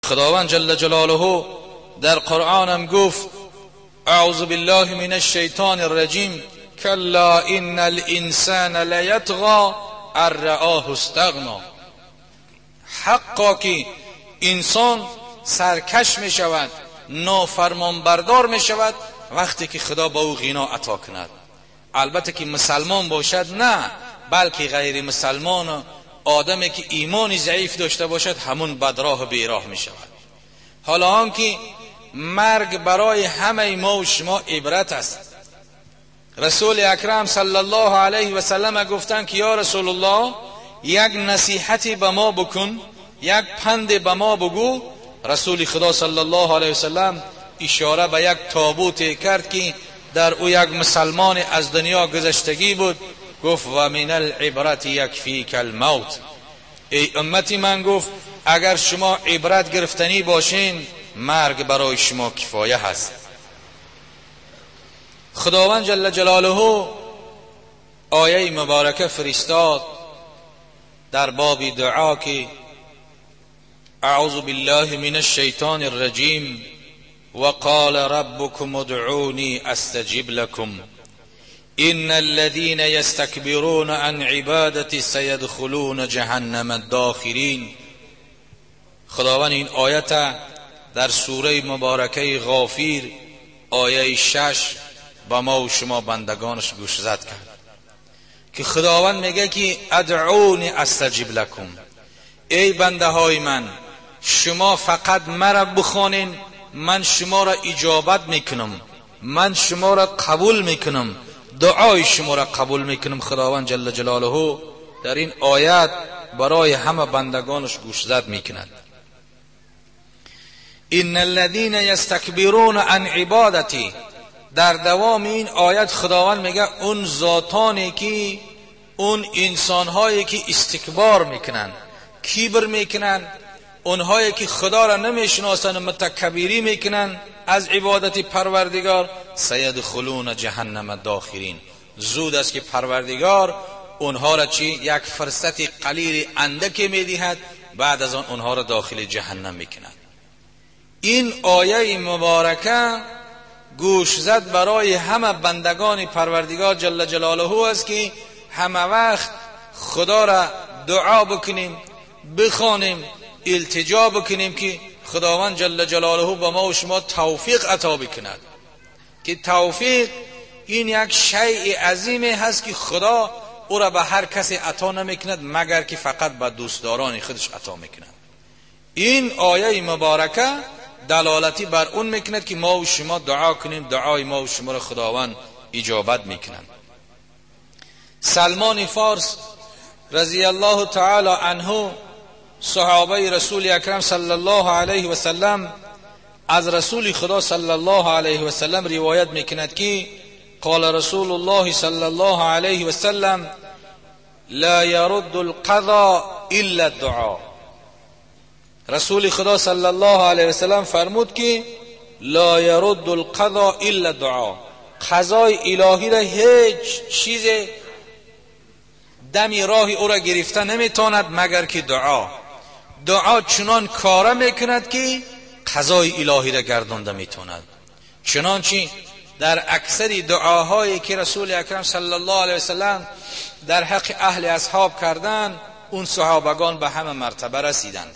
خداوند جل جلاله در قرآن هم گفت اعوذ بالله من الشیطان الرجیم کلا ان الانسان لیطغی ان رآه استغنا. حقا که انسان سرکش می شود، نافرمان بردار می شود وقتی که خدا با او غنا عطا کند. البته که مسلمان باشد نه، بلکه غیر مسلمان، آدمی که ایمانی ضعیف داشته باشد همون بدراه و بیراه می شود. حالا آنکه مرگ برای همه ما و شما عبرت است. رسول اکرم صلی الله علیه و سلم گفتند که یا رسول الله یک نصیحتی به ما بکن، یک پند به ما بگو. رسول خدا صلی الله علیه و سلم اشاره به یک تابوت کرد که در او یک مسلمان از دنیا گذشتگی بود. گفت و من العبرت یکفیک الموت. ای امتی من، گفت اگر شما عبرت گرفتنی باشین مرگ برای شما کفایه هست. خداوند جل جلاله آیه مبارکه فرستاد در باب دعا که اعوذ بالله من الشیطان الرجیم وقال ربكم ادعوني استجب لكم ان الذين يستكبرون عن عبادتي سيدخلون جهنم داخرين. خداوند این آیت در سوره مبارکه غافیر آیه 6 با ما و شما بندگانش گوشزد کرد که خداوند میگه که ادعونی استجب لکم. ای بنده های من، شما فقط مرا بخوانین، من شما را اجابت میکنم، من شما را قبول میکنم، دعای شما را قبول میکنم. خداوند جل جلاله در این آیت برای همه بندگانش گوشزد میکند. ان الذين يستكبرون عن عبادتي. در دوام این آیت خداوند میگه اون ذاتانی که، اون انسانهایی که استکبار میکنن، کبر میکنن، اونهایی که خدا را نمیشناسن، متکبری میکنن از عبادت پروردگار، سیدخلون جهنم داخرین. زود است که پروردگار اونها را یک فرصت قلیل اندکی میدهد، بعد از آن اونها را داخل جهنم میکند. این آیه مبارکه گوش زد برای همه بندگان پروردگار جل جلاله است که همه وقت خدا را دعا بکنیم، بخوانیم، التجا بکنیم که خداوند جل جلاله با ما و شما توفیق عطا بکند. که توفیق این یک شیء عظیمی هست که خدا او را به هر کسی عطا نمیکند مگر که فقط به دوستداران خودش عطا میکند. این آیه مبارکه دلالتی بر اون میکند که ما و شما دعا کنیم، دعای ما و شما را خداوند اجابت میکنند. سلمان فارس رضی الله تعالی عنه، صحابه رسول اکرم صلی الله علیه و سلم، از رسول خدا صلی الله علیه و سلم روایت میکند که قال رسول الله صلی الله علیه و سلم لا يرد القضاء الا الدعاء. رسول خدا صلی الله علیه و سلم فرمود که لا يرد القضاء الا الدعاء. قضای الهی را هیچ چیز دمی راه او را گرفته نمیتواند مگر که دعا. دعا چنان کار میکند که قضای الهی را گردانده میتواند. چنانچه در اکثر دعاهایی که رسول اکرم صلی الله علیه و سلم در حق اهل اصحاب کردند، اون صحابگان به همه مرتبه رسیدند.